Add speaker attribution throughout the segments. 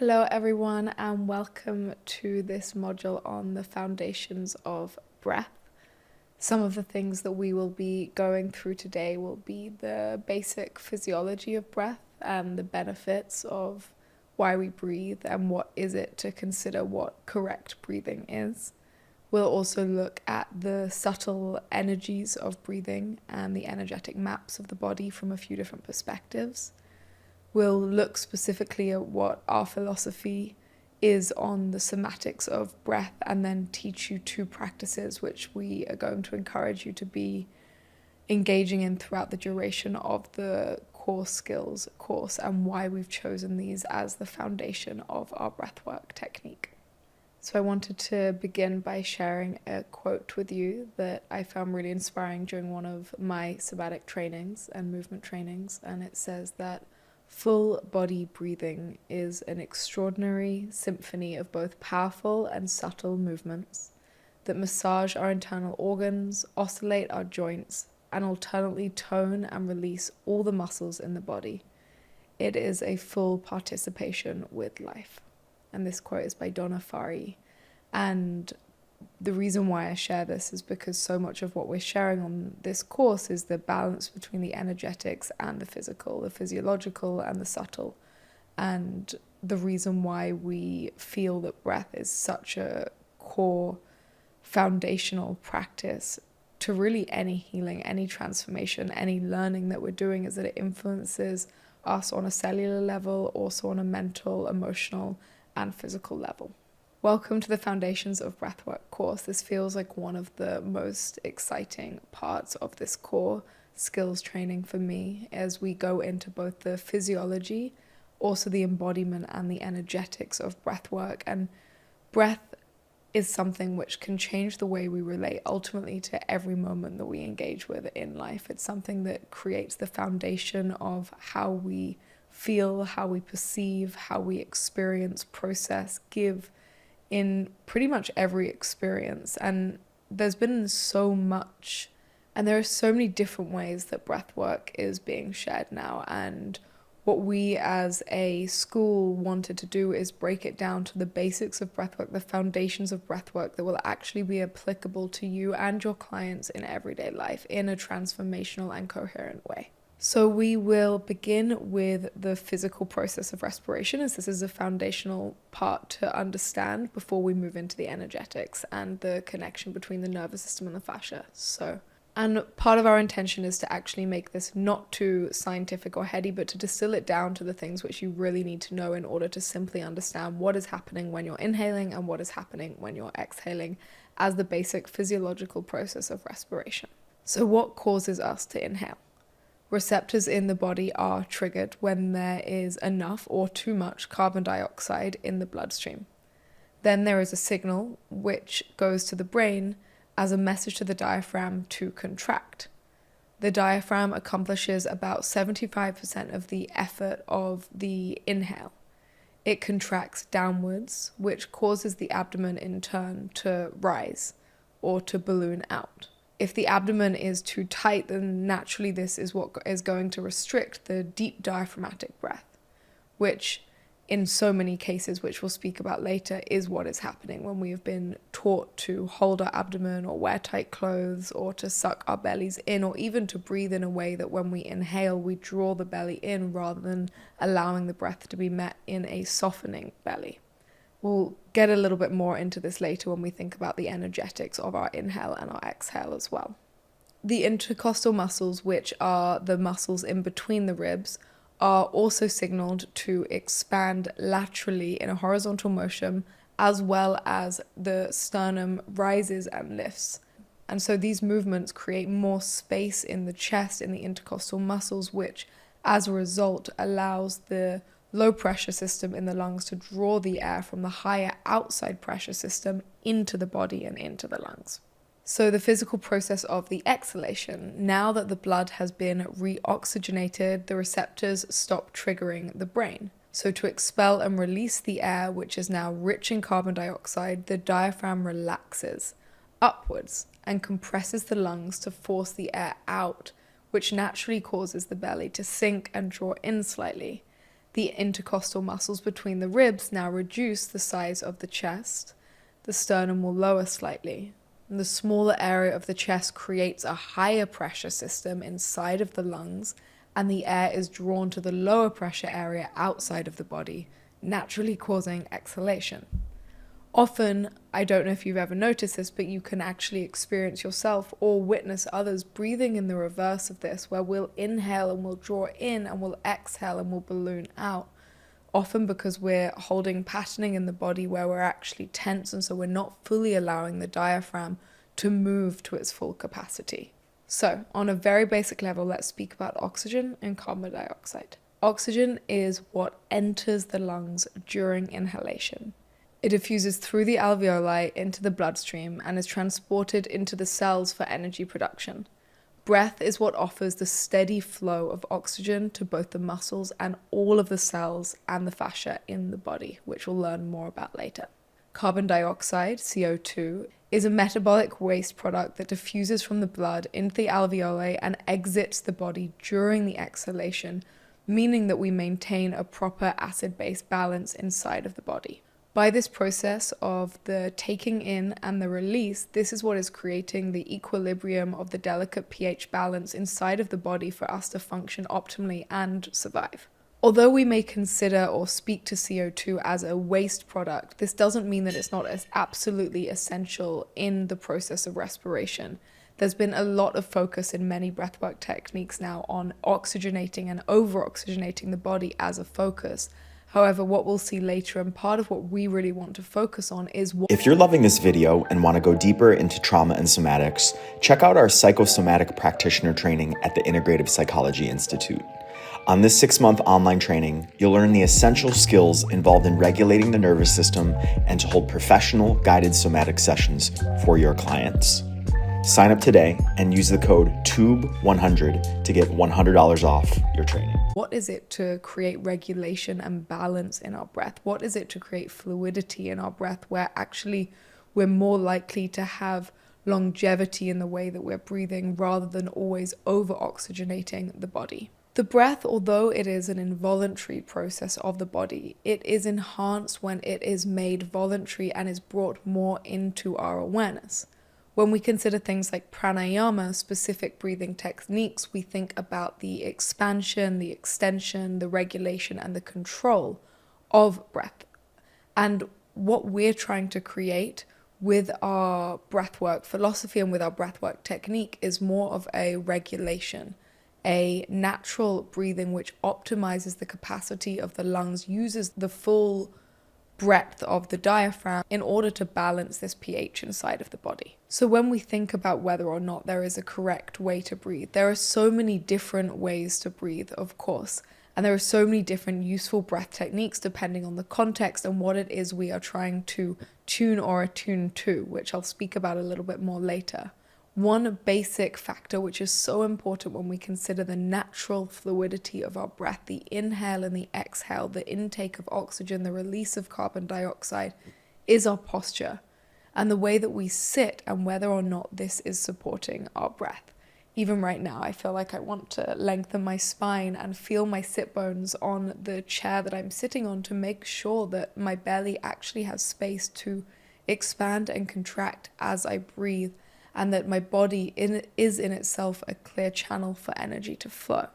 Speaker 1: Hello everyone and welcome to this module on the foundations of breath. Some of the things that we will be going through today will be the basic physiology of breath and the benefits of why we breathe and what is it to consider what correct breathing is. We'll also look at the subtle energies of breathing and the energetic maps of the body from a few different perspectives. We'll look specifically at what our philosophy is on the somatics of breath and then teach you two practices which we are going to encourage you to be engaging in throughout the duration of the core skills course and why we've chosen these as the foundation of our breathwork technique. So I wanted to begin by sharing a quote with you that I found really inspiring during one of my somatic trainings and movement trainings, and it says that full body breathing is an extraordinary symphony of both powerful and subtle movements that massage our internal organs, oscillate our joints, and alternately tone and release all the muscles in the body. It is a full participation with life. And this quote is by Donna Farhi. And the reason why I share this is because so much of what we're sharing on this course is the balance between the energetics and the physical, the physiological and the subtle. And the reason why we feel that breath is such a core foundational practice to really any healing, any transformation, any learning that we're doing is that it influences us on a cellular level, also on a mental, emotional, and physical level. Welcome to the Foundations of Breathwork course. This feels like one of the most exciting parts of this core skills training for me as we go into both the physiology, also the embodiment and the energetics of breathwork. And breath is something which can change the way we relate ultimately to every moment that we engage with in life. It's something that creates the foundation of how we feel, how we perceive, how we experience, process, give in pretty much every experience. And there's been so much, and there are so many different ways that breathwork is being shared now. And what we as a school wanted to do is break it down to the basics of breathwork, the foundations of breathwork that will actually be applicable to you and your clients in everyday life in a transformational and coherent way. So we will begin with the physical process of respiration, as this is a foundational part to understand before we move into the energetics and the connection between the nervous system and the fascia. And part of our intention is to actually make this not too scientific or heady, but to distill it down to the things which you really need to know in order to simply understand what is happening when you're inhaling and what is happening when you're exhaling as the basic physiological process of respiration. So what causes us to inhale? Receptors in the body are triggered when there is enough or too much carbon dioxide in the bloodstream. Then there is a signal which goes to the brain as a message to the diaphragm to contract. The diaphragm accomplishes about 75% of the effort of the inhale. It contracts downwards, which causes the abdomen in turn to rise or to balloon out. If the abdomen is too tight, then naturally this is what is going to restrict the deep diaphragmatic breath, which in so many cases, which we'll speak about later, is what is happening when we have been taught to hold our abdomen or wear tight clothes or to suck our bellies in, or even to breathe in a way that when we inhale, we draw the belly in rather than allowing the breath to be met in a softening belly. We'll get a little bit more into this later when we think about the energetics of our inhale and our exhale as well. The intercostal muscles, which are the muscles in between the ribs, are also signaled to expand laterally in a horizontal motion, as well as the sternum rises and lifts. And so these movements create more space in the chest, in the intercostal muscles, which as a result allows the low pressure system in the lungs to draw the air from the higher outside pressure system into the body and into the lungs. So the physical process of the exhalation, now that the blood has been reoxygenated, the receptors stop triggering the brain. So to expel and release the air, which is now rich in carbon dioxide, the diaphragm relaxes upwards and compresses the lungs to force the air out, which naturally causes the belly to sink and draw in slightly. The intercostal muscles between the ribs now reduce the size of the chest. The sternum will lower slightly. And the smaller area of the chest creates a higher pressure system inside of the lungs, and the air is drawn to the lower pressure area outside of the body, naturally causing exhalation. Often, I don't know if you've ever noticed this, but you can actually experience yourself or witness others breathing in the reverse of this, where we'll inhale and we'll draw in and we'll exhale and we'll balloon out. Often because we're holding patterning in the body where we're actually tense, and so we're not fully allowing the diaphragm to move to its full capacity. So, on a very basic level, let's speak about oxygen and carbon dioxide. Oxygen is what enters the lungs during inhalation. It diffuses through the alveoli into the bloodstream and is transported into the cells for energy production. Breath is what offers the steady flow of oxygen to both the muscles and all of the cells and the fascia in the body, which we'll learn more about later. Carbon dioxide, CO2, is a metabolic waste product that diffuses from the blood into the alveoli and exits the body during the exhalation, meaning that we maintain a proper acid-base balance inside of the body. By this process of the taking in and the release, this is what is creating the equilibrium of the delicate pH balance inside of the body for us to function optimally and survive. Although we may consider or speak to CO2 as a waste product, this doesn't mean that it's not as absolutely essential in the process of respiration. There's been a lot of focus in many breathwork techniques now on oxygenating and over-oxygenating the body as a focus. However, what we'll see later, and part of what we really want to focus on, is
Speaker 2: If you're loving this video and want to go deeper into trauma and somatics, check out our Psychosomatic Practitioner Training at the Integrative Psychology Institute. On this 6-month online training, you'll learn the essential skills involved in regulating the nervous system and to hold professional guided somatic sessions for your clients. Sign up today and use the code TUBE100 to get $100 off your training.
Speaker 1: What is it to create regulation and balance in our breath? What is it to create fluidity in our breath, where actually we're more likely to have longevity in the way that we're breathing rather than always over-oxygenating the body? The breath, although it is an involuntary process of the body, it is enhanced when it is made voluntary and is brought more into our awareness. When we consider things like pranayama, specific breathing techniques, we think about the expansion, the extension, the regulation, and the control of breath. And what we're trying to create with our breathwork philosophy and with our breathwork technique is more of a regulation, a natural breathing which optimizes the capacity of the lungs, uses the full breadth of the diaphragm in order to balance this pH inside of the body. So when we think about whether or not there is a correct way to breathe, there are so many different ways to breathe, of course, and there are so many different useful breath techniques depending on the context and what it is we are trying to tune or attune to, which I'll speak about a little bit more later. One basic factor which is so important when we consider the natural fluidity of our breath, the inhale and the exhale, the intake of oxygen, the release of carbon dioxide, is our posture and the way that we sit and whether or not this is supporting our breath. Even right now, I feel like I want to lengthen my spine and feel my sit bones on the chair that I'm sitting on to make sure that my belly actually has space to expand and contract as I breathe, and that my body is in itself a clear channel for energy to flow.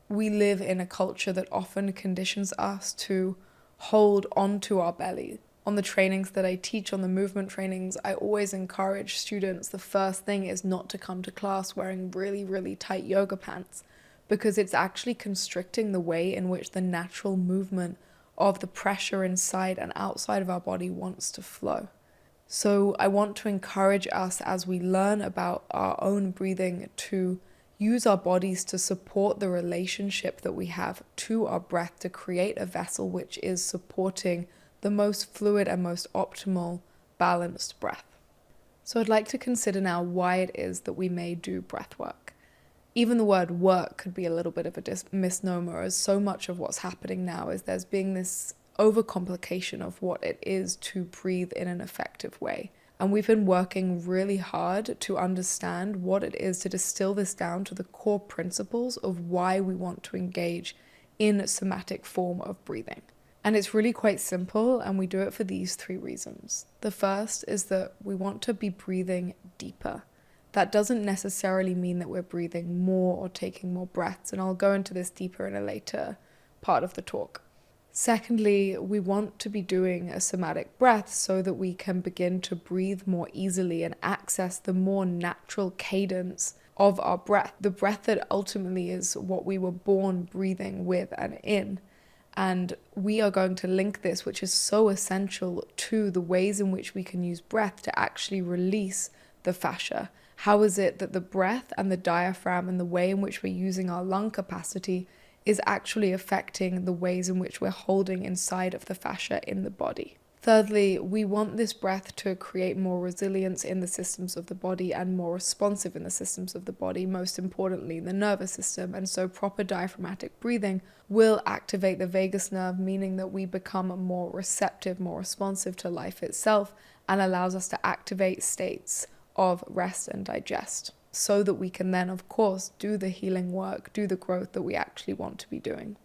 Speaker 1: We live in a culture that often conditions us to hold onto our belly. On the trainings that I teach, on the movement trainings, I always encourage students, the first thing is not to come to class wearing really, really tight yoga pants, because it's actually constricting the way in which the natural movement of the pressure inside and outside of our body wants to flow. So I want to encourage us as we learn about our own breathing to use our bodies to support the relationship that we have to our breath, to create a vessel which is supporting the most fluid and most optimal balanced breath. So I'd like to consider now why it is that we may do breath work. Even the word work could be a little bit of a misnomer, as so much of what's happening now is there's being this overcomplication of what it is to breathe in an effective way. And we've been working really hard to understand what it is, to distill this down to the core principles of why we want to engage in somatic form of breathing. And it's really quite simple, and we do it for these 3 reasons. The first is that we want to be breathing deeper. That doesn't necessarily mean that we're breathing more or taking more breaths, and I'll go into this deeper in a later part of the talk. Secondly, we want to be doing a somatic breath so that we can begin to breathe more easily and access the more natural cadence of our breath, the breath that ultimately is what we were born breathing with and in. And we are going to link this, which is so essential, to the ways in which we can use breath to actually release the fascia. How is it that the breath and the diaphragm and the way in which we're using our lung capacity is actually affecting the ways in which we're holding inside of the fascia in the body? Thirdly, we want this breath to create more resilience in the systems of the body and more responsive in the systems of the body, most importantly the nervous system. And so proper diaphragmatic breathing will activate the vagus nerve, meaning that we become more receptive, more responsive to life itself, and allows us to activate states of rest and digest, so that we can then, of course, do the healing work, do the growth that we actually want to be doing.